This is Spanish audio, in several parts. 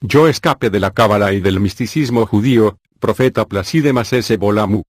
Yo escapé de la cábala y del misticismo judío, profeta Placide Masese Bolamu.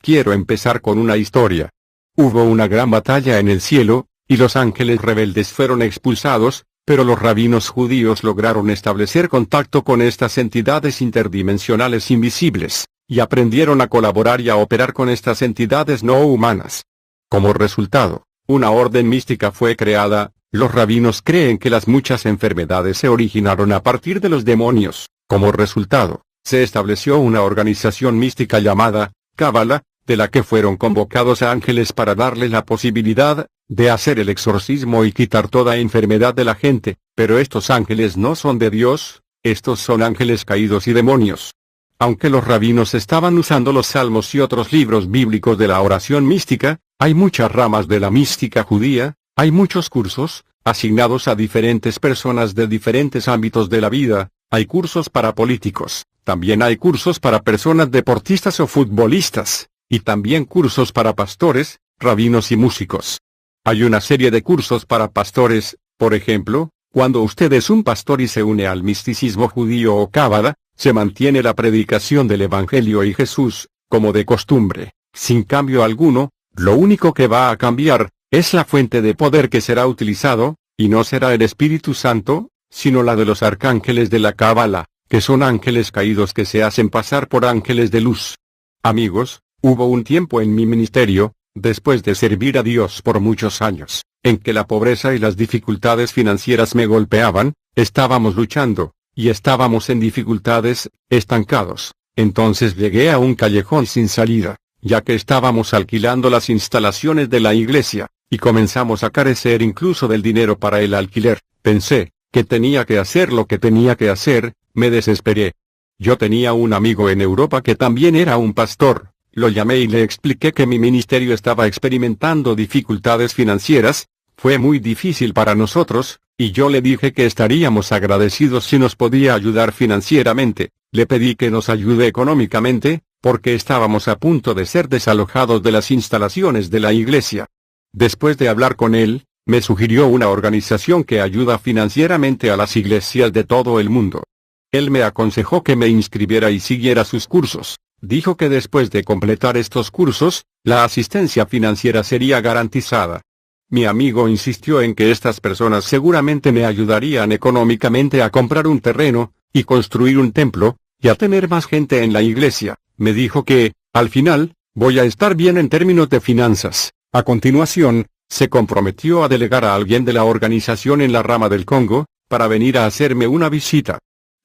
Quiero empezar con una historia. Hubo una gran batalla en el cielo, y los ángeles rebeldes fueron expulsados, pero los rabinos judíos lograron establecer contacto con estas entidades interdimensionales invisibles, y aprendieron a colaborar y a operar con estas entidades no humanas. Como resultado, una orden mística fue creada. Los rabinos creen que las muchas enfermedades se originaron a partir de los demonios. Como resultado, se estableció una organización mística llamada Cábala, de la que fueron convocados ángeles para darles la posibilidad de hacer el exorcismo y quitar toda enfermedad de la gente, pero estos ángeles no son de Dios, estos son ángeles caídos y demonios. Aunque los rabinos estaban usando los salmos y otros libros bíblicos de la oración mística, hay muchas ramas de la mística judía. Hay muchos cursos, asignados a diferentes personas de diferentes ámbitos de la vida. Hay cursos para políticos, también hay cursos para personas deportistas o futbolistas, y también cursos para pastores, rabinos y músicos. Hay una serie de cursos para pastores, por ejemplo, cuando usted es un pastor y se une al misticismo judío o cábala, se mantiene la predicación del Evangelio y Jesús, como de costumbre, sin cambio alguno. Lo único que va a cambiar es la fuente de poder que será utilizado, y no será el Espíritu Santo, sino la de los arcángeles de la Cábala, que son ángeles caídos que se hacen pasar por ángeles de luz. Amigos, hubo un tiempo en mi ministerio, después de servir a Dios por muchos años, en que la pobreza y las dificultades financieras me golpeaban. Estábamos luchando, y estábamos en dificultades, estancados. Entonces llegué a un callejón sin salida, ya que estábamos alquilando las instalaciones de la iglesia, y comenzamos a carecer incluso del dinero para el alquiler. Pensé que tenía que hacer lo que tenía que hacer, me desesperé. Yo tenía un amigo en Europa que también era un pastor. Lo llamé y le expliqué que mi ministerio estaba experimentando dificultades financieras. Fue muy difícil para nosotros, y yo le dije que estaríamos agradecidos si nos podía ayudar financieramente. Le pedí que nos ayude económicamente, porque estábamos a punto de ser desalojados de las instalaciones de la iglesia. Después de hablar con él, me sugirió una organización que ayuda financieramente a las iglesias de todo el mundo. Él me aconsejó que me inscribiera y siguiera sus cursos. Dijo que después de completar estos cursos, la asistencia financiera sería garantizada. Mi amigo insistió en que estas personas seguramente me ayudarían económicamente a comprar un terreno, y construir un templo, y a tener más gente en la iglesia. Me dijo que, al final, voy a estar bien en términos de finanzas. A continuación, se comprometió a delegar a alguien de la organización en la rama del Congo, para venir a hacerme una visita.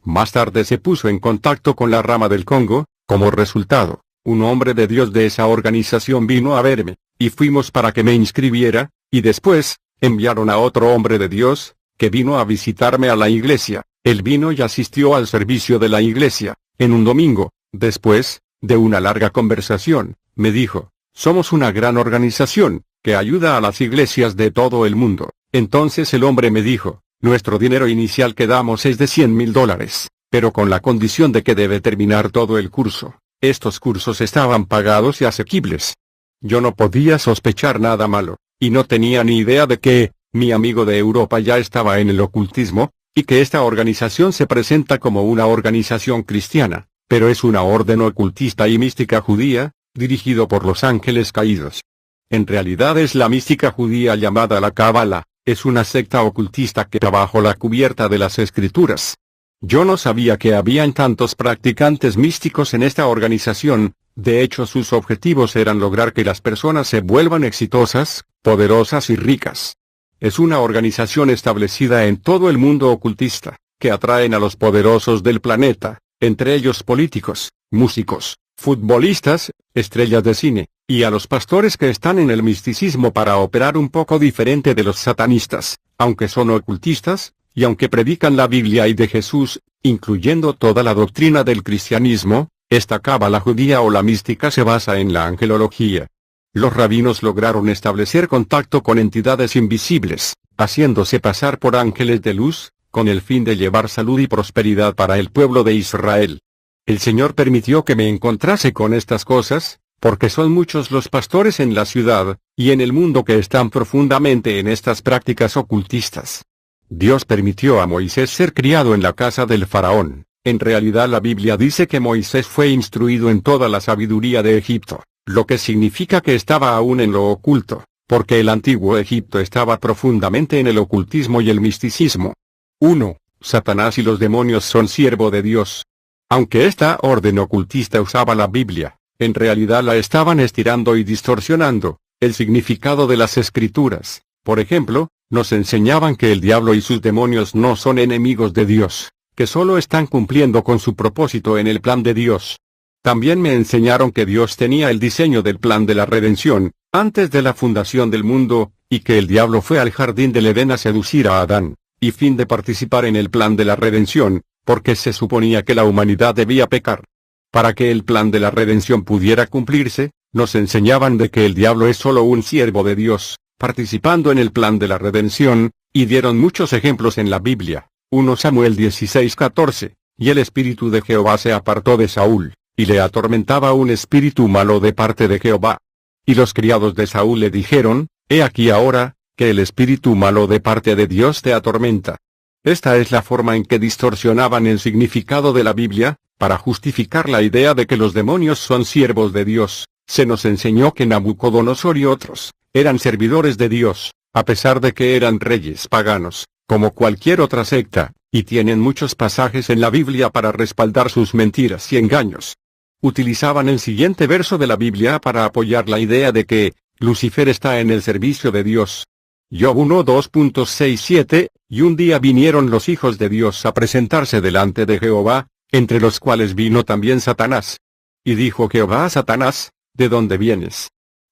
Más tarde se puso en contacto con la rama del Congo. Como resultado, un hombre de Dios de esa organización vino a verme, y fuimos para que me inscribiera, y después, enviaron a otro hombre de Dios, que vino a visitarme a la iglesia. Él vino y asistió al servicio de la iglesia, en un domingo. Después de una larga conversación, me dijo: somos una gran organización, que ayuda a las iglesias de todo el mundo. Entonces el hombre me dijo: nuestro dinero inicial que damos es de $100,000. Pero con la condición de que debe terminar todo el curso. Estos cursos estaban pagados y asequibles. Yo no podía sospechar nada malo, y no tenía ni idea de que mi amigo de Europa ya estaba en el ocultismo, y que esta organización se presenta como una organización cristiana, pero es una orden ocultista y mística judía, dirigido por los ángeles caídos. En realidad es la mística judía llamada la Cábala, es una secta ocultista que está bajo la cubierta de las Escrituras. Yo no sabía que habían tantos practicantes místicos en esta organización. De hecho, sus objetivos eran lograr que las personas se vuelvan exitosas, poderosas y ricas. Es una organización establecida en todo el mundo ocultista, que atraen a los poderosos del planeta, entre ellos políticos, músicos, futbolistas, estrellas de cine, y a los pastores que están en el misticismo para operar un poco diferente de los satanistas, aunque son ocultistas. Y aunque predican la Biblia y de Jesús, incluyendo toda la doctrina del cristianismo, esta cábala judía o la mística se basa en la angelología. Los rabinos lograron establecer contacto con entidades invisibles, haciéndose pasar por ángeles de luz, con el fin de llevar salud y prosperidad para el pueblo de Israel. El Señor permitió que me encontrase con estas cosas, porque son muchos los pastores en la ciudad, y en el mundo que están profundamente en estas prácticas ocultistas. Dios permitió a Moisés ser criado en la casa del faraón. En realidad la Biblia dice que Moisés fue instruido en toda la sabiduría de Egipto, lo que significa que estaba aún en lo oculto, porque el antiguo Egipto estaba profundamente en el ocultismo y el misticismo. 1. Satanás y los demonios son siervo de Dios. Aunque esta orden ocultista usaba la Biblia, en realidad la estaban estirando y distorsionando el significado de las Escrituras. Por ejemplo, nos enseñaban que el diablo y sus demonios no son enemigos de Dios, que solo están cumpliendo con su propósito en el plan de Dios. También me enseñaron que Dios tenía el diseño del plan de la redención, antes de la fundación del mundo, y que el diablo fue al jardín del Edén a seducir a Adán, y fin de participar en el plan de la redención, porque se suponía que la humanidad debía pecar. Para que el plan de la redención pudiera cumplirse, nos enseñaban de que el diablo es solo un siervo de Dios, participando en el plan de la redención, y dieron muchos ejemplos en la Biblia. 1 Samuel 16:14, y el espíritu de Jehová se apartó de Saúl, y le atormentaba un espíritu malo de parte de Jehová. Y los criados de Saúl le dijeron, he aquí ahora, que el espíritu malo de parte de Dios te atormenta. Esta es la forma en que distorsionaban el significado de la Biblia, para justificar la idea de que los demonios son siervos de Dios. Se nos enseñó que Nabucodonosor y otros eran servidores de Dios, a pesar de que eran reyes paganos, como cualquier otra secta, y tienen muchos pasajes en la Biblia para respaldar sus mentiras y engaños. Utilizaban el siguiente verso de la Biblia para apoyar la idea de que Lucifer está en el servicio de Dios. Job 1:2.67, y un día vinieron los hijos de Dios a presentarse delante de Jehová, entre los cuales vino también Satanás. Y dijo Jehová a Satanás, ¿de dónde vienes?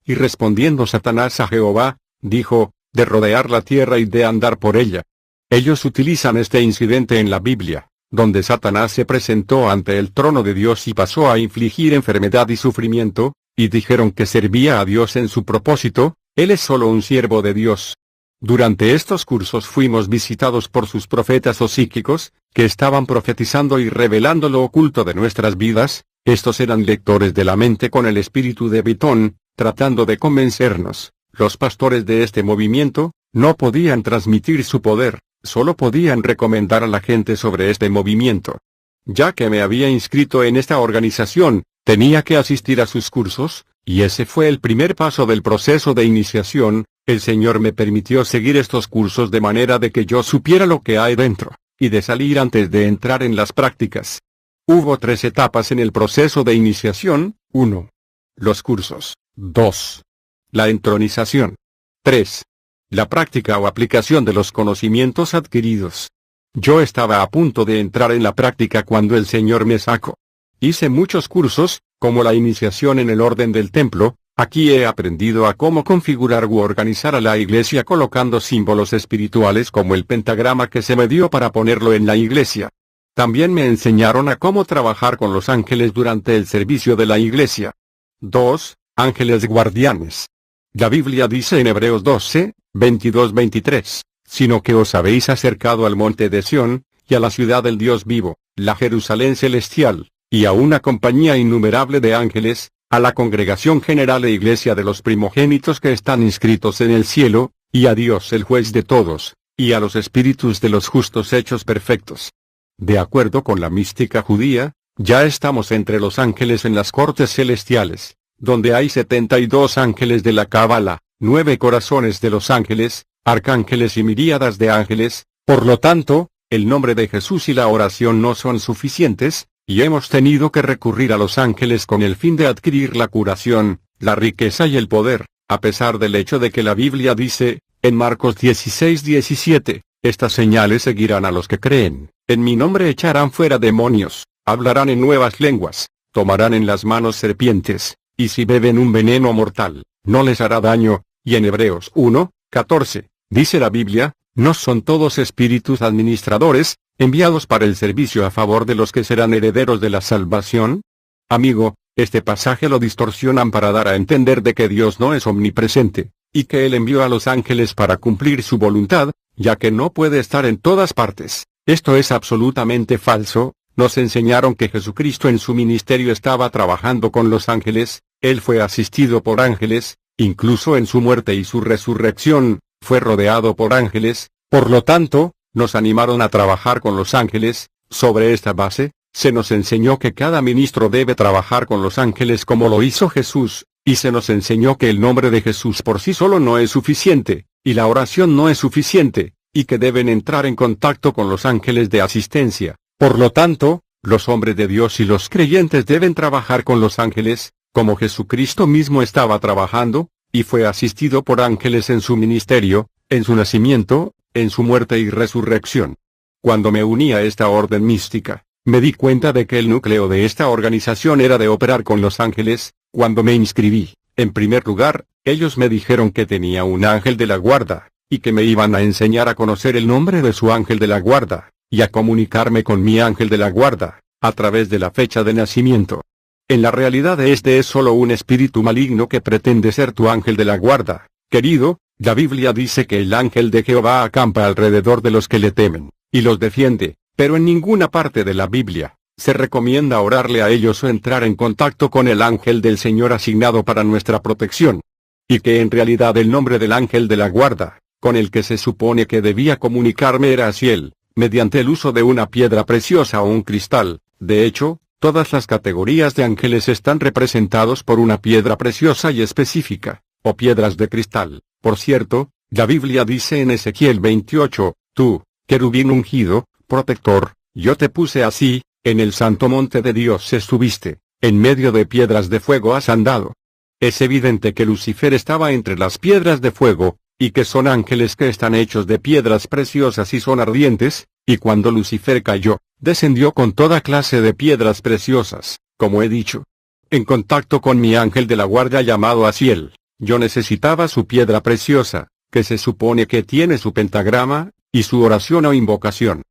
Y respondiendo Satanás a Jehová, dijo, de rodear la tierra y de andar por ella. Ellos utilizan este incidente en la Biblia, donde Satanás se presentó ante el trono de Dios y pasó a infligir enfermedad y sufrimiento, y dijeron que servía a Dios en su propósito, él es solo un siervo de Dios. Durante estos cursos fuimos visitados por sus profetas o psíquicos, que estaban profetizando y revelando lo oculto de nuestras vidas. Estos eran lectores de la mente con el espíritu de Bitón, tratando de convencernos. Los pastores de este movimiento no podían transmitir su poder, solo podían recomendar a la gente sobre este movimiento. Ya que me había inscrito en esta organización, tenía que asistir a sus cursos, y ese fue el primer paso del proceso de iniciación. El Señor me permitió seguir estos cursos de manera de que yo supiera lo que hay dentro, y de salir antes de entrar en las prácticas. Hubo 3 etapas en el proceso de iniciación. 1. Los cursos. 2. La entronización. 3. La práctica o aplicación de los conocimientos adquiridos. Yo estaba a punto de entrar en la práctica cuando el Señor me sacó. Hice muchos cursos, como la iniciación en el orden del templo. Aquí he aprendido a cómo configurar u organizar a la iglesia colocando símbolos espirituales como el pentagrama que se me dio para ponerlo en la iglesia. También me enseñaron a cómo trabajar con los ángeles durante el servicio de la iglesia. 2. Ángeles guardianes. La Biblia dice en Hebreos 12, 22-23, sino que os habéis acercado al monte de Sión, y a la ciudad del Dios vivo, la Jerusalén celestial, y a una compañía innumerable de ángeles, a la congregación general e iglesia de los primogénitos que están inscritos en el cielo, y a Dios el juez de todos, y a los espíritus de los justos hechos perfectos. De acuerdo con la mística judía, ya estamos entre los ángeles en las cortes celestiales, donde hay 72 ángeles de la Cábala, 9 corazones de los ángeles, arcángeles y miríadas de ángeles. Por lo tanto, el nombre de Jesús y la oración no son suficientes, y hemos tenido que recurrir a los ángeles con el fin de adquirir la curación, la riqueza y el poder, a pesar del hecho de que la Biblia dice, en Marcos 16:17, estas señales seguirán a los que creen, en mi nombre echarán fuera demonios, hablarán en nuevas lenguas, tomarán en las manos serpientes, y si beben un veneno mortal, no les hará daño. Y en Hebreos 1:14, dice la Biblia, ¿no son todos espíritus administradores, enviados para el servicio a favor de los que serán herederos de la salvación? Amigo, este pasaje lo distorsionan para dar a entender de que Dios no es omnipresente, y que Él envió a los ángeles para cumplir su voluntad, ya que no puede estar en todas partes. Esto es absolutamente falso. Nos enseñaron que Jesucristo en su ministerio estaba trabajando con los ángeles, Él fue asistido por ángeles, incluso en su muerte y su resurrección, fue rodeado por ángeles. Por lo tanto, Nos animaron a trabajar con los ángeles. Sobre esta base, se nos enseñó que cada ministro debe trabajar con los ángeles como lo hizo Jesús, y se nos enseñó que el nombre de Jesús por sí solo no es suficiente, y la oración no es suficiente, y que deben entrar en contacto con los ángeles de asistencia. Por lo tanto, los hombres de Dios y los creyentes deben trabajar con los ángeles, como Jesucristo mismo estaba trabajando, y fue asistido por ángeles en su ministerio, en su nacimiento, en su muerte y resurrección. Cuando me uní a esta orden mística, me di cuenta de que el núcleo de esta organización era de operar con los ángeles. Cuando me inscribí, en primer lugar, ellos me dijeron que tenía un ángel de la guarda, y que me iban a enseñar a conocer el nombre de su ángel de la guarda, y a comunicarme con mi ángel de la guarda, a través de la fecha de nacimiento. En la realidad este es solo un espíritu maligno que pretende ser tu ángel de la guarda, querido. La Biblia dice que el ángel de Jehová acampa alrededor de los que le temen, y los defiende, pero en ninguna parte de la Biblia se recomienda orarle a ellos o entrar en contacto con el ángel del Señor asignado para nuestra protección. Y que en realidad el nombre del ángel de la guarda, con el que se supone que debía comunicarme era Asiel, mediante el uso de una piedra preciosa o un cristal. De hecho, todas las categorías de ángeles están representados por una piedra preciosa y específica, o piedras de cristal. Por cierto, la Biblia dice en Ezequiel 28, tú, querubín ungido, protector, yo te puse así, en el santo monte de Dios estuviste, en medio de piedras de fuego has andado. Es evidente que Lucifer estaba entre las piedras de fuego, y que son ángeles que están hechos de piedras preciosas y son ardientes, y cuando Lucifer cayó, descendió con toda clase de piedras preciosas, como he dicho. En contacto con mi ángel de la guardia llamado Asiel, yo necesitaba su piedra preciosa, que se supone que tiene su pentagrama, y su oración o invocación.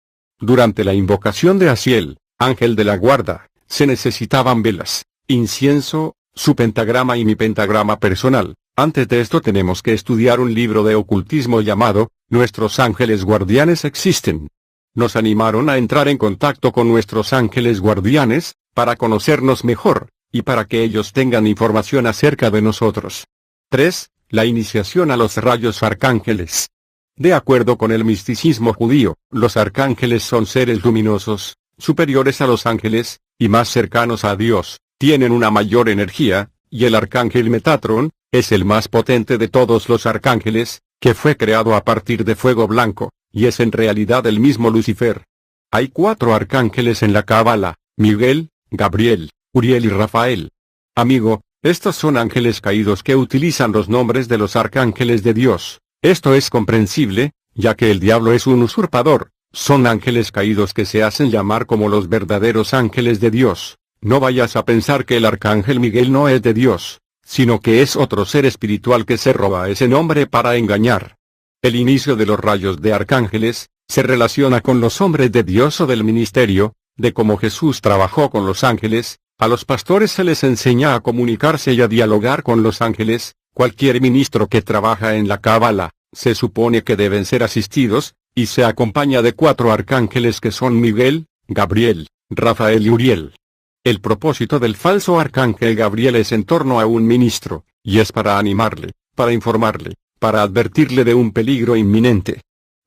Durante la invocación de Asiel, ángel de la guarda, se necesitaban velas, incienso, su pentagrama y mi pentagrama personal. Antes de esto tenemos que estudiar un libro de ocultismo llamado, Nuestros ángeles guardianes existen. Nos animaron a entrar en contacto con nuestros ángeles guardianes, para conocernos mejor, y para que ellos tengan información acerca de nosotros. 3. La iniciación a los rayos arcángeles. De acuerdo con el misticismo judío, los arcángeles son seres luminosos, superiores a los ángeles, y más cercanos a Dios, tienen una mayor energía, y el arcángel Metatron, es el más potente de todos los arcángeles, que fue creado a partir de fuego blanco, y es en realidad el mismo Lucifer. Hay 4 arcángeles en la Cábala: Miguel, Gabriel, Uriel y Rafael. Amigo, estos son ángeles caídos que utilizan los nombres de los arcángeles de Dios. Esto es comprensible, ya que el diablo es un usurpador. Son ángeles caídos que se hacen llamar como los verdaderos ángeles de Dios. No vayas a pensar que el arcángel Miguel no es de Dios, sino que es otro ser espiritual que se roba ese nombre para engañar. El inicio de los rayos de arcángeles se relaciona con los hombres de Dios o del ministerio, de cómo Jesús trabajó con los ángeles. A los pastores se les enseña a comunicarse y a dialogar con los ángeles. Cualquier ministro que trabaja en la Cábala, se supone que deben ser asistidos, y se acompaña de 4 arcángeles que son Miguel, Gabriel, Rafael y Uriel. El propósito del falso arcángel Gabriel es en torno a un ministro, y es para animarle, para informarle, para advertirle de un peligro inminente.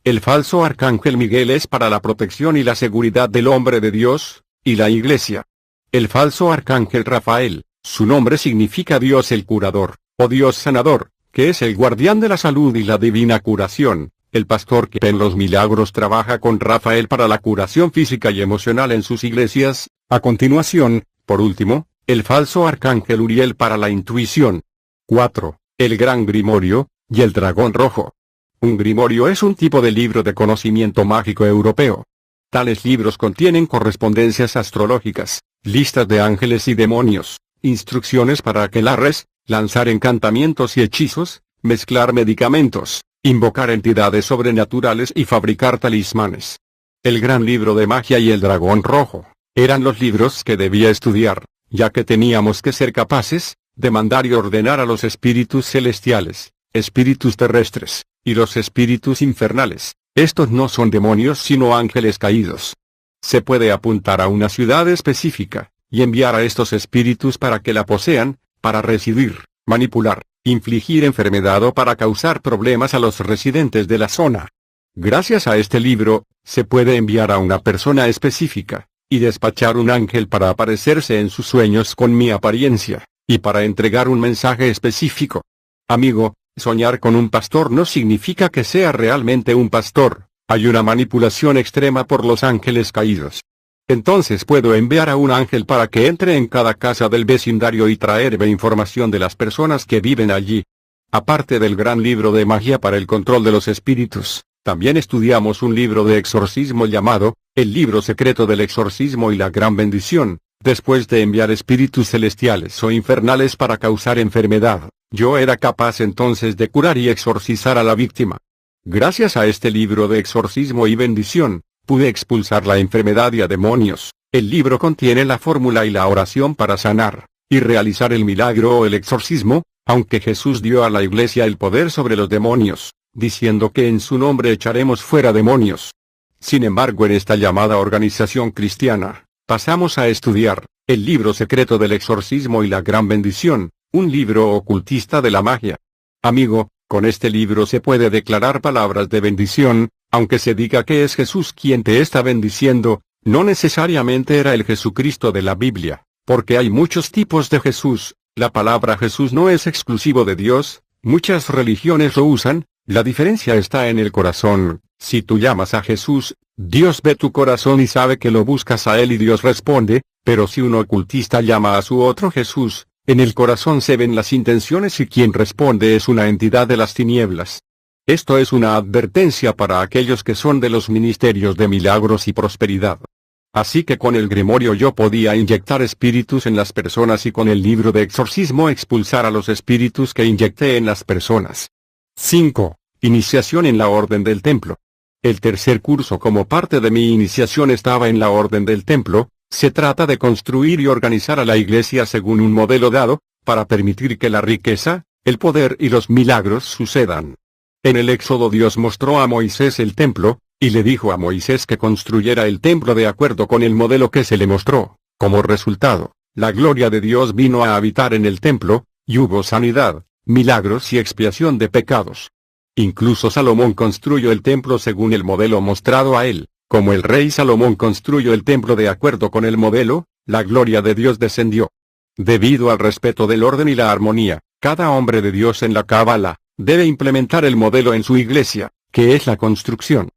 El falso arcángel Miguel es para la protección y la seguridad del hombre de Dios, y la iglesia. El falso arcángel Rafael, su nombre significa Dios el curador, o Dios sanador, que es el guardián de la salud y la divina curación. El pastor que en los milagros trabaja con Rafael para la curación física y emocional en sus iglesias. A continuación, por último, el falso arcángel Uriel para la intuición. 4. El gran grimorio, y el dragón rojo. Un grimorio es un tipo de libro de conocimiento mágico europeo. Tales libros contienen correspondencias astrológicas, listas de ángeles y demonios, instrucciones para aquelarres, lanzar encantamientos y hechizos, mezclar medicamentos, invocar entidades sobrenaturales y fabricar talismanes. El gran libro de magia y el dragón rojo eran los libros que debía estudiar, ya que teníamos que ser capaces de mandar y ordenar a los espíritus celestiales, espíritus terrestres, y los espíritus infernales. Estos no son demonios sino ángeles caídos. Se puede apuntar a una ciudad específica, y enviar a estos espíritus para que la posean, para residir, manipular, infligir enfermedad o para causar problemas a los residentes de la zona. Gracias a este libro, se puede enviar a una persona específica, y despachar un ángel para aparecerse en sus sueños con mi apariencia, y para entregar un mensaje específico. Amigo, soñar con un pastor no significa que sea realmente un pastor, hay una manipulación extrema por los ángeles caídos. Entonces puedo enviar a un ángel para que entre en cada casa del vecindario y traerme información de las personas que viven allí. Aparte del gran libro de magia para el control de los espíritus, también estudiamos un libro de exorcismo llamado, El libro secreto del exorcismo y la gran bendición. Después de enviar espíritus celestiales o infernales para causar enfermedad, yo era capaz entonces de curar y exorcizar a la víctima. Gracias a este libro de exorcismo y bendición, pude expulsar la enfermedad y a demonios. El libro contiene la fórmula y la oración para sanar, y realizar el milagro o el exorcismo, aunque Jesús dio a la iglesia el poder sobre los demonios, diciendo que en su nombre echaremos fuera demonios. Sin embargo, en esta llamada organización cristiana, pasamos a estudiar, el libro secreto del exorcismo y la gran bendición, un libro ocultista de la magia. Amigo, con este libro se puede declarar palabras de bendición, aunque se diga que es Jesús quien te está bendiciendo, no necesariamente era el Jesucristo de la Biblia, porque hay muchos tipos de Jesús, la palabra Jesús no es exclusivo de Dios, muchas religiones lo usan, la diferencia está en el corazón. Si tú llamas a Jesús, Dios ve tu corazón y sabe que lo buscas a Él y Dios responde, pero si un ocultista llama a su otro Jesús, en el corazón se ven las intenciones y quien responde es una entidad de las tinieblas. Esto es una advertencia para aquellos que son de los ministerios de milagros y prosperidad. Así que con el grimorio yo podía inyectar espíritus en las personas y con el libro de exorcismo expulsar a los espíritus que inyecté en las personas. 5. Iniciación en la Orden del Templo. El tercer curso como parte de mi iniciación estaba en la Orden del Templo. Se trata de construir y organizar a la iglesia según un modelo dado, para permitir que la riqueza, el poder y los milagros sucedan. En el Éxodo Dios mostró a Moisés el templo, y le dijo a Moisés que construyera el templo de acuerdo con el modelo que se le mostró. Como resultado, la gloria de Dios vino a habitar en el templo, y hubo sanidad, milagros y expiación de pecados. Incluso Salomón construyó el templo según el modelo mostrado a él. Como el rey Salomón construyó el templo de acuerdo con el modelo, la gloria de Dios descendió. Debido al respeto del orden y la armonía, cada hombre de Dios en la Cábala debe implementar el modelo en su iglesia, que es la construcción.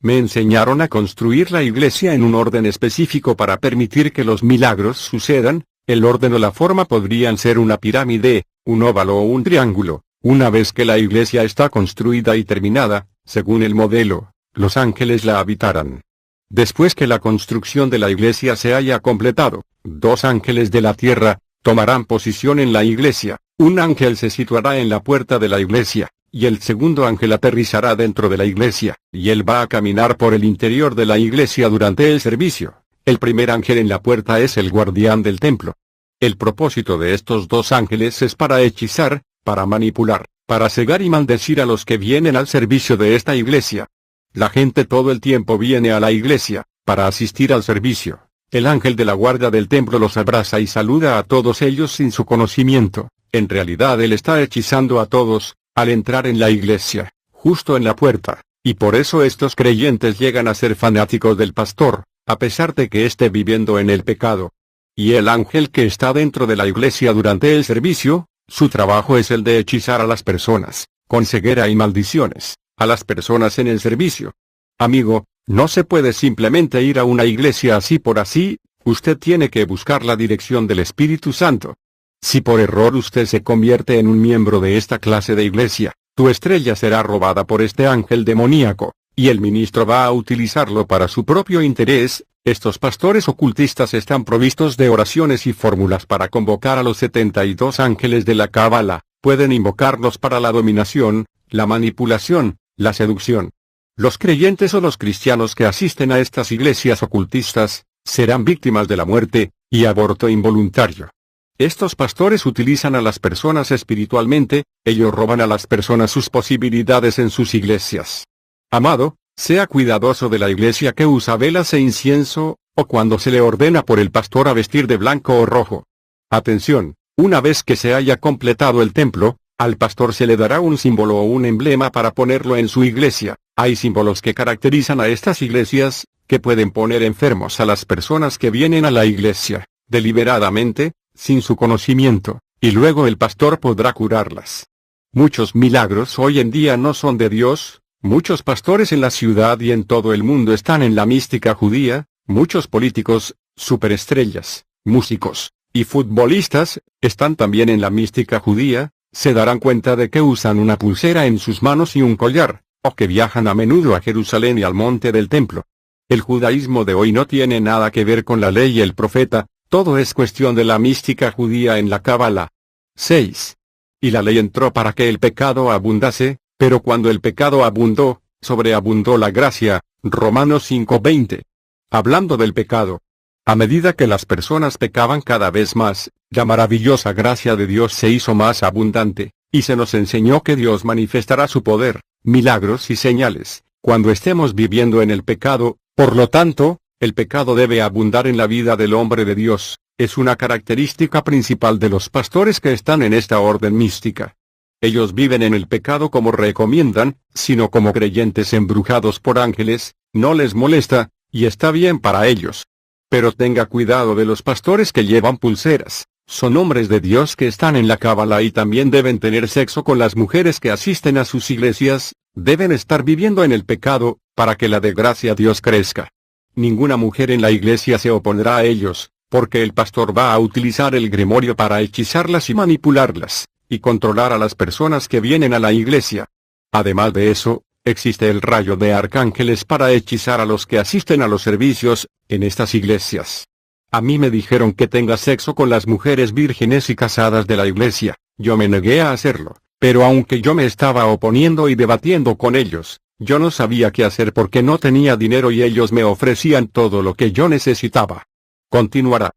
Me enseñaron a construir la iglesia en un orden específico para permitir que los milagros sucedan. El orden o la forma podrían ser una pirámide, un óvalo o un triángulo. Una vez que la iglesia está construida y terminada, según el modelo, los ángeles la habitarán. Después que la construcción de la iglesia se haya completado, 2 ángeles de la tierra tomarán posición en la iglesia. Un ángel se situará en la puerta de la iglesia, y el segundo ángel aterrizará dentro de la iglesia, y él va a caminar por el interior de la iglesia durante el servicio. El primer ángel en la puerta es el guardián del templo. El propósito de estos 2 ángeles es para hechizar, para manipular, para cegar y maldecir a los que vienen al servicio de esta iglesia. La gente todo el tiempo viene a la iglesia, para asistir al servicio. El ángel de la guardia del templo los abraza y saluda a todos ellos sin su conocimiento. En realidad él está hechizando a todos, al entrar en la iglesia, justo en la puerta, y por eso estos creyentes llegan a ser fanáticos del pastor, a pesar de que esté viviendo en el pecado. Y el ángel que está dentro de la iglesia durante el servicio, su trabajo es el de hechizar a las personas, con ceguera y maldiciones, a las personas en el servicio. Amigo, no se puede simplemente ir a una iglesia así por así, usted tiene que buscar la dirección del Espíritu Santo. Si por error usted se convierte en un miembro de esta clase de iglesia, tu estrella será robada por este ángel demoníaco, y el ministro va a utilizarlo para su propio interés. Estos pastores ocultistas están provistos de oraciones y fórmulas para convocar a los 72 ángeles de la Cábala, pueden invocarlos para la dominación, la manipulación, la seducción. Los creyentes o los cristianos que asisten a estas iglesias ocultistas, serán víctimas de la muerte, y aborto involuntario. Estos pastores utilizan a las personas espiritualmente, ellos roban a las personas sus posibilidades en sus iglesias. Amado, sea cuidadoso de la iglesia que usa velas e incienso, o cuando se le ordena por el pastor a vestir de blanco o rojo. Atención, una vez que se haya completado el templo, al pastor se le dará un símbolo o un emblema para ponerlo en su iglesia, Hay símbolos que caracterizan a estas iglesias, que pueden poner enfermos a las personas que vienen a la iglesia, deliberadamente, sin su conocimiento, y luego el pastor podrá curarlas. Muchos milagros hoy en día no son de Dios, muchos pastores en la ciudad y en todo el mundo están en la mística judía, muchos políticos, superestrellas, músicos, y futbolistas, están también en la mística judía, se darán cuenta de que usan una pulsera en sus manos y un collar, o que viajan a menudo a Jerusalén y al monte del templo. El judaísmo de hoy no tiene nada que ver con la ley y el profeta, todo es cuestión de la mística judía en la Cábala. 6. Y la ley entró para que el pecado abundase, pero cuando el pecado abundó, sobreabundó la gracia. Romanos 5:20. Hablando del pecado. A medida que las personas pecaban cada vez más, la maravillosa gracia de Dios se hizo más abundante, y se nos enseñó que Dios manifestará su poder, milagros y señales, cuando estemos viviendo en el pecado. Por lo tanto, el pecado debe abundar en la vida del hombre de Dios, es una característica principal de los pastores que están en esta orden mística. Ellos viven en el pecado como recomiendan, sino como creyentes embrujados por ángeles, no les molesta, y está bien para ellos. Pero tenga cuidado de los pastores que llevan pulseras, son hombres de Dios que están en la Cábala y también deben tener sexo con las mujeres que asisten a sus iglesias, deben estar viviendo en el pecado, para que la desgracia a Dios crezca. Ninguna mujer en la iglesia se opondrá a ellos, porque el pastor va a utilizar el grimorio para hechizarlas y manipularlas, y controlar a las personas que vienen a la iglesia. Además de eso, existe el rayo de arcángeles para hechizar a los que asisten a los servicios, en estas iglesias. A mí me dijeron que tenga sexo con las mujeres vírgenes y casadas de la iglesia, yo me negué a hacerlo, pero aunque yo me estaba oponiendo y debatiendo con ellos, yo no sabía qué hacer porque no tenía dinero y ellos me ofrecían todo lo que yo necesitaba. Continuará.